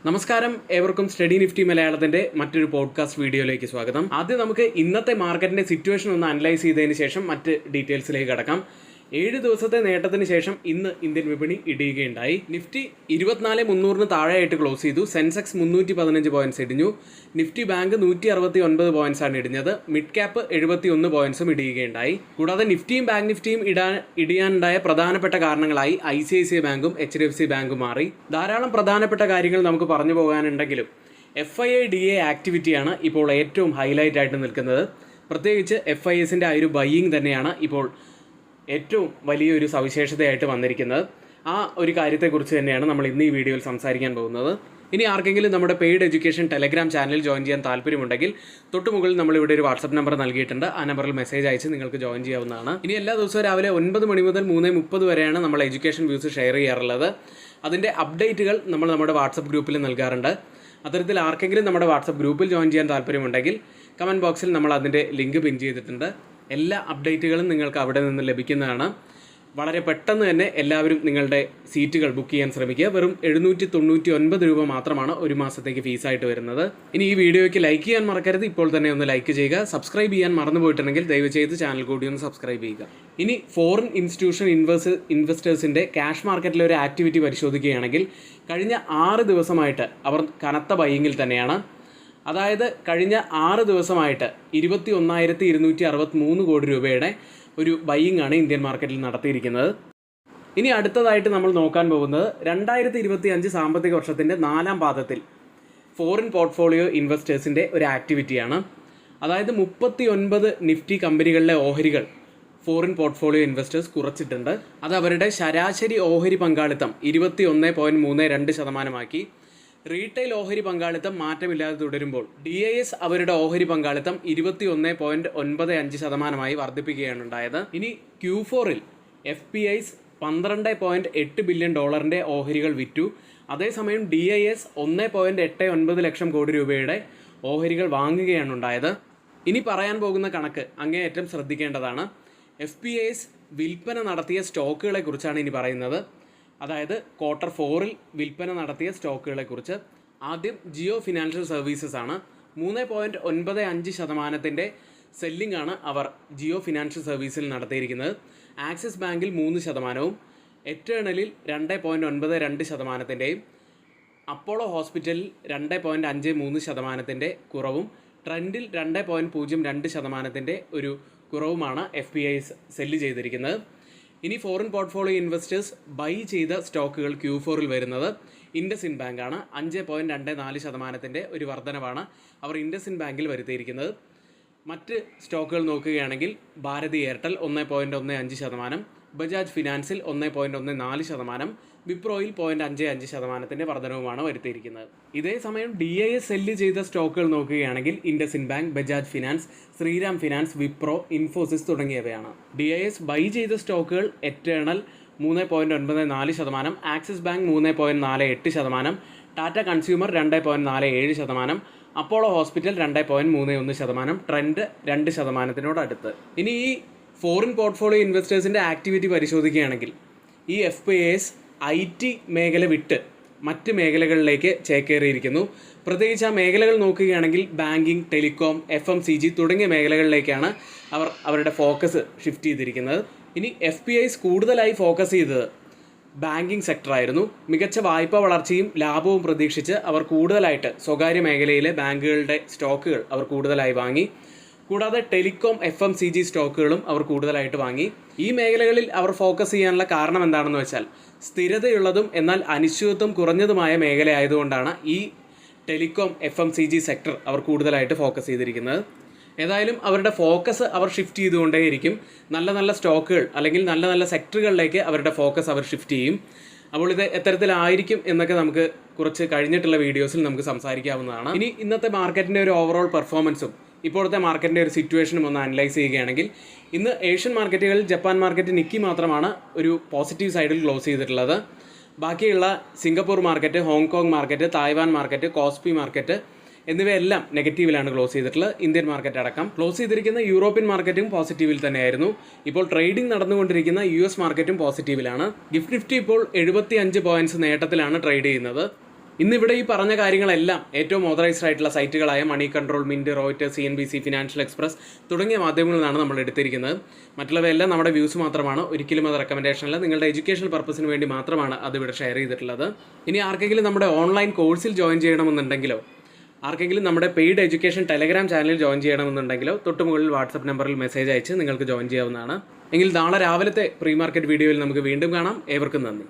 നമസ്കാരം, ഏവർക്കും study Nifty മലയാളത്തിന്റെ മറ്റൊരു പോഡ്കാസ്റ്റ് വീഡിയോയിലേക്ക് സ്വാഗതം. ആദ്യം നമുക്ക് ഇന്നത്തെ മാർക്കറ്റിന്റെ സിറ്റുവേഷൻ ഒന്ന് അനലൈസ് ചെയ്തതിന് ശേഷം മറ്റ് ഡീറ്റെയിൽസിലേക്ക് കടക്കാം. 7 ദിവസത്തെ നേട്ടത്തിന് ശേഷം ഇന്ന് ഇന്ത്യൻ വിപണി ഇടിയുകയുണ്ടായി. നിഫ്റ്റി 24,300 താഴെയായിട്ട് ക്ലോസ് ചെയ്തു. സെൻസെക്സ് 315 പോയിന്റ്സ് ഇടിഞ്ഞു. നിഫ്റ്റി ബാങ്ക് 169 പോയിന്റ്സ് ആണ് ഇടിഞ്ഞത്. Mid cap 71 പോയിന്റ്സും ഇടിയുകയുണ്ടായി. കൂടാതെ നിഫ്റ്റിയും ബാങ്ക് നിഫ്റ്റിയും ഇടിയാനുണ്ടായ പ്രധാനപ്പെട്ട കാരണങ്ങളായി ICICI ബാങ്കും HDFC ബാങ്കും മാറി. ധാരാളം പ്രധാനപ്പെട്ട കാര്യങ്ങൾ നമുക്ക് പറഞ്ഞു പോകാനുണ്ടെങ്കിലും FII-DA ആക്ടിവിറ്റിയാണ് ഇപ്പോൾ ഏറ്റവും ഹൈലൈറ്റ് ആയിട്ട് നിൽക്കുന്നത്. പ്രത്യേകിച്ച് FISന്റെ ആ ഒരു ബൈയിങ് തന്നെയാണ് ഇപ്പോൾ ഏറ്റവും വലിയൊരു സവിശേഷതയായിട്ട് വന്നിരിക്കുന്നത്. ആ ഒരു കാര്യത്തെക്കുറിച്ച് തന്നെയാണ് നമ്മൾ ഇന്ന് ഈ വീഡിയോയിൽ സംസാരിക്കാൻ പോകുന്നത്. ഇനി ആർക്കെങ്കിലും നമ്മുടെ paid education Telegram channel join ചെയ്യാൻ താല്പര്യമുണ്ടെങ്കിൽ തൊട്ടുമുകളിൽ നമ്മളിവിടെ ഒരു വാട്സപ്പ് നമ്പർ നൽകിയിട്ടുണ്ട്. ആ നമ്പറിൽ മെസ്സേജ് അയച്ച് നിങ്ങൾക്ക് ജോയിൻ ചെയ്യാവുന്നതാണ്. ഇനി എല്ലാ ദിവസവും രാവിലെ 9 മണി മുതൽ 3:30 വരെയാണ് നമ്മൾ എഡ്യൂക്കേഷൻ വ്യൂസ് ഷെയർ ചെയ്യാറുള്ളത്. അതിൻ്റെ അപ്ഡേറ്റുകൾ നമ്മൾ നമ്മുടെ വാട്സപ്പ് ഗ്രൂപ്പിൽ നൽകാറുണ്ട്. അത്തരത്തിൽ ആർക്കെങ്കിലും നമ്മുടെ വാട്സപ്പ് ഗ്രൂപ്പിൽ ജോയിൻ ചെയ്യാൻ താല്പര്യമുണ്ടെങ്കിൽ കമൻറ്റ് ബോക്സിൽ നമ്മൾ അതിൻ്റെ ലിങ്ക് പിൻ ചെയ്തിട്ടുണ്ട്. എല്ലാ അപ്ഡേറ്റുകളും നിങ്ങൾക്ക് അവിടെ നിന്ന് ലഭിക്കുന്നതാണ്. വളരെ പെട്ടെന്ന് തന്നെ എല്ലാവരും നിങ്ങളുടെ സീറ്റുകൾ ബുക്ക് ചെയ്യാൻ ശ്രമിക്കുക. വെറും 799 രൂപ മാത്രമാണ് ഒരു മാസത്തേക്ക് ഫീസായിട്ട് വരുന്നത്. ഇനി ഈ വീഡിയോയ്ക്ക് ലൈക്ക് ചെയ്യാൻ മറക്കരുത്. ഇപ്പോൾ തന്നെ ഒന്ന് ലൈക്ക് ചെയ്യുക. സബ്സ്ക്രൈബ് ചെയ്യാൻ മറന്നു പോയിട്ടുണ്ടെങ്കിൽ ദയവ് ചെയ്ത് ചാനൽ കൂടി ഒന്ന് സബ്സ്ക്രൈബ് ചെയ്യുക. ഇനി ഫോറിൻ ഇൻസ്റ്റിറ്റ്യൂഷൻ ഇൻവെസ്റ്റേഴ്സിൻ്റെ ക്യാഷ് മാർക്കറ്റിലെ ഒരു ആക്ടിവിറ്റി പരിശോധിക്കുകയാണെങ്കിൽ കഴിഞ്ഞ 6 ദിവസമായിട്ട് അവർ കനത്ത ബൈയിങ്ങിൽ തന്നെയാണ്. അതായത് കഴിഞ്ഞ 6 ദിവസമായിട്ട് 21,263 കോടി രൂപയുടെ ഒരു ബൈയിങ് ആണ് ഇന്ത്യൻ മാർക്കറ്റിൽ നടത്തിയിരിക്കുന്നത്. ഇനി അടുത്തതായിട്ട് നമ്മൾ നോക്കാൻ പോകുന്നത് 2025 സാമ്പത്തിക വർഷത്തിൻ്റെ 4ാം പാദത്തിൽ ഫോറിൻ പോർട്ട്ഫോളിയോ ഇൻവെസ്റ്റേഴ്സിൻ്റെ ഒരു ആക്ടിവിറ്റിയാണ്. അതായത് 39 നിഫ്റ്റി കമ്പനികളിലെ ഓഹരികൾ ഫോറിൻ പോർട്ട്ഫോളിയോ ഇൻവെസ്റ്റേഴ്സ് കുറച്ചിട്ടുണ്ട്. അത് അവരുടെ ശരാശരി ഓഹരി പങ്കാളിത്തം 21.32% റീറ്റെയിൽ ഓഹരി പങ്കാളിത്തം മാറ്റമില്ലാതെ തുടരുമ്പോൾ DIS അവരുടെ ഓഹരി പങ്കാളിത്തം 21.95% വർദ്ധിപ്പിക്കുകയാണ് ഉണ്ടായത്. ഇനി Q4-ൽ FPIs $12.8 ബില്യൺ ഓഹരികൾ വിറ്റു. അതേസമയം DIS 1.89 ലക്ഷം കോടി രൂപയുടെ ഓഹരികൾ വാങ്ങുകയാണ് ഉണ്ടായത്. ഇനി പറയാൻ പോകുന്ന കണക്ക് അങ്ങേയറ്റം ശ്രദ്ധിക്കേണ്ടതാണ്. FPIs വിൽപ്പന നടത്തിയ സ്റ്റോക്കുകളെ കുറിച്ചാണ് ഇനി പറയുന്നത്. അതായത് Q4-ൽ വിൽപ്പന നടത്തിയ സ്റ്റോക്കുകളെ കുറിച്ച്. ആദ്യം ജിയോ ഫിനാൻഷ്യൽ സർവീസസ് ആണ്. 3.95% സെല്ലിംഗ് ആണ് അവർ ജിയോ ഫിനാൻഷ്യൽ സർവീസിൽ നടത്തിയിരിക്കുന്നത്. ആക്സിസ് ബാങ്കിൽ 3%, എറ്റേണലിൽ 2.92%, അപ്പോളോ ഹോസ്പിറ്റലിൽ 2.53% കുറവും, ട്രെൻഡിൽ 2.02% ഒരു കുറവുമാണ് FPIs സെല്ല് ചെയ്തിരിക്കുന്നത്. ഇനി ഫോറിൻ പോർട്ട്ഫോളിയോ ഇൻവെസ്റ്റേഴ്സ് ബൈ ചെയ്ത സ്റ്റോക്കുകൾ Q4-ൽ വരുന്നത് ഇൻഡസിൻഡ് ബാങ്കാണ്. 5.24% ഒരു വർധനവാണ് അവർ ഇൻഡസിൻഡ് ബാങ്കിൽ വരുത്തിയിരിക്കുന്നത്. മറ്റ് സ്റ്റോക്കുകൾ നോക്കുകയാണെങ്കിൽ ഭാരതി എയർടെൽ 1.15%, ബജാജ് ഫിനാൻസിൽ 1.14%, വിപ്രോയിൽ 0.55% വർധനവുമാണ് വരുത്തിയിരിക്കുന്നത്. ഇതേ സമയം DIS സെല്ല് ചെയ്ത സ്റ്റോക്കുകൾ നോക്കുകയാണെങ്കിൽ IndusInd bank, Bajaj finance, Shriram finance, Wipro, Infosys തുടങ്ങിയവയാണ്. DIS ബൈ ചെയ്ത സ്റ്റോക്കുകൾ Eternal 3.94%, Axis bank 3.48%, Tata consumer 2.47%, Apollo hospital 2.31%, Trent 2%-നോടടുത്ത്. ഇനി ഈ ഫോറിൻ പോർട്ട്ഫോളിയോ ഇൻവെസ്റ്റേഴ്സിൻ്റെ ആക്ടിവിറ്റി പരിശോധിക്കുകയാണെങ്കിൽ ഈ FPIs IT മേഖല വിട്ട് മറ്റ് മേഖലകളിലേക്ക് ചേക്കേറിയിരിക്കുന്നു. പ്രത്യേകിച്ച് ആ മേഖലകൾ നോക്കുകയാണെങ്കിൽ ബാങ്കിങ്, ടെലികോം, FMCG തുടങ്ങിയ മേഖലകളിലേക്കാണ് അവർ അവരുടെ ഫോക്കസ് ഷിഫ്റ്റ് ചെയ്തിരിക്കുന്നത്. ഇനി FPIs കൂടുതലായി ഫോക്കസ് ചെയ്തത് ബാങ്കിങ് സെക്ടറായിരുന്നു. മികച്ച വായ്പാ വളർച്ചയും ലാഭവും പ്രതീക്ഷിച്ച് അവർ കൂടുതലായിട്ട് സ്വകാര്യ മേഖലയിലെ ബാങ്കുകളുടെ സ്റ്റോക്കുകൾ അവർ കൂടുതലായി വാങ്ങി. കൂടാതെ ടെലികോം, FMCG സ്റ്റോക്കുകളും അവർ കൂടുതലായിട്ട് വാങ്ങി. ഈ മേഖലകളിൽ അവർ ഫോക്കസ് ചെയ്യാനുള്ള കാരണം എന്താണെന്ന് വെച്ചാൽ സ്ഥിരതയുള്ളതും എന്നാൽ അനിശ്ചിതത്വം കുറഞ്ഞതുമായ മേഖലയായതുകൊണ്ടാണ് ഈ ടെലികോം, FMCG സെക്ടർ അവർ കൂടുതലായിട്ട് ഫോക്കസ് ചെയ്തിരിക്കുന്നത്. ഏതായാലും അവരുടെ ഫോക്കസ് അവർ ഷിഫ്റ്റ് ചെയ്തുകൊണ്ടേയിരിക്കും. നല്ല നല്ല സ്റ്റോക്കുകൾ അല്ലെങ്കിൽ നല്ല നല്ല സെക്ടറുകളിലേക്ക് അവരുടെ ഫോക്കസ് അവർ ഷിഫ്റ്റ് ചെയ്യും. അപ്പോൾ ഇത് എത്തരത്തിലായിരിക്കും എന്നൊക്കെ നമുക്ക് കുറച്ച് കഴിഞ്ഞിട്ടുള്ള വീഡിയോസിൽ നമുക്ക് സംസാരിക്കാവുന്നതാണ്. ഇനി ഇന്നത്തെ മാർക്കറ്റിൻ്റെ ഒരു ഓവറോൾ പെർഫോമൻസും ഇപ്പോഴത്തെ മാർക്കറ്റിൻ്റെ ഒരു സിറ്റുവേഷനും ഒന്ന് അനലൈസ് ചെയ്യുകയാണെങ്കിൽ ഇന്ന് ഏഷ്യൻ മാർക്കറ്റുകളിൽ ജപ്പാൻ മാർക്കറ്റ് നിക്കി മാത്രമാണ് ഒരു പോസിറ്റീവ് സൈഡിൽ ക്ലോസ് ചെയ്തിട്ടുള്ളത്. ബാക്കിയുള്ള Singapore market, Hong Kong market, Taiwan market, KOSPI market എന്നിവയെല്ലാം നെഗറ്റീവിലാണ് ക്ലോസ് ചെയ്തിട്ടുള്ളത്. ഇന്ത്യൻ മാർക്കറ്റ് അടക്കം ക്ലോസ് ചെയ്തിരിക്കുന്ന യൂറോപ്യൻ മാർക്കറ്റും പോസിറ്റീവിൽ തന്നെയായിരുന്നു. ഇപ്പോൾ ട്രേഡിംഗ് നടന്നുകൊണ്ടിരിക്കുന്ന US മാർക്കറ്റും പോസിറ്റീവിലാണ്. ഗിഫ്റ്റ് നിഫ്റ്റി ഇപ്പോൾ 75 പോയിന്റ്സ് നേട്ടത്തിലാണ് ട്രേഡ് ചെയ്യുന്നത്. ഇന്നിവിടെ ഈ പറഞ്ഞ കാര്യങ്ങളെല്ലാം ഏറ്റവും ഓതറൈസ്ഡ് ആയിട്ടുള്ള സൈറ്റുകളായ Moneycontrol, Mint, Reuters, CNBC, Financial Express തുടങ്ങിയ മാധ്യമങ്ങളിൽ നിന്നാണ് നമ്മൾ എടുത്തിരിക്കുന്നത്. മറ്റുള്ളവയെല്ലാം നമ്മുടെ വ്യൂസ് മാത്രമാണ്, ഒരിക്കലും അത് റെക്കമെൻഡേഷൻ അല്ല. നിങ്ങളുടെ എഡ്യൂക്കേഷണൽ പർപ്പസിന് വേണ്ടി മാത്രമാണ് അത് ഇവിടെ ഷെയർ ചെയ്തിട്ടുള്ളത്. ഇനി ആർക്കെങ്കിലും നമ്മുടെ ഓൺലൈൻ കോഴ്സിൽ ജോയിൻ ചെയ്യണമെന്നുണ്ടെങ്കിലോ ആർക്കെങ്കിലും നമ്മുടെ പെയ്ഡ് എഡ്യൂക്കേഷൻ ടെലഗ്രാം ചാനലിൽ ജോയിൻ ചെയ്യണമെന്നുണ്ടെങ്കിലോ തൊട്ടുമുകളിൽ വാട്സപ്പ് നമ്പറിൽ മെസ്സേജ് അയച്ച് നിങ്ങൾക്ക് ജോയിൻ ചെയ്യാവുന്നതാണ്. എങ്കിൽ നാളെ രാവിലത്തെ പ്രീ മാർക്കറ്റ് വീഡിയോയിൽ നമുക്ക് വീണ്ടും കാണാം. ഏവർക്കും നന്ദി.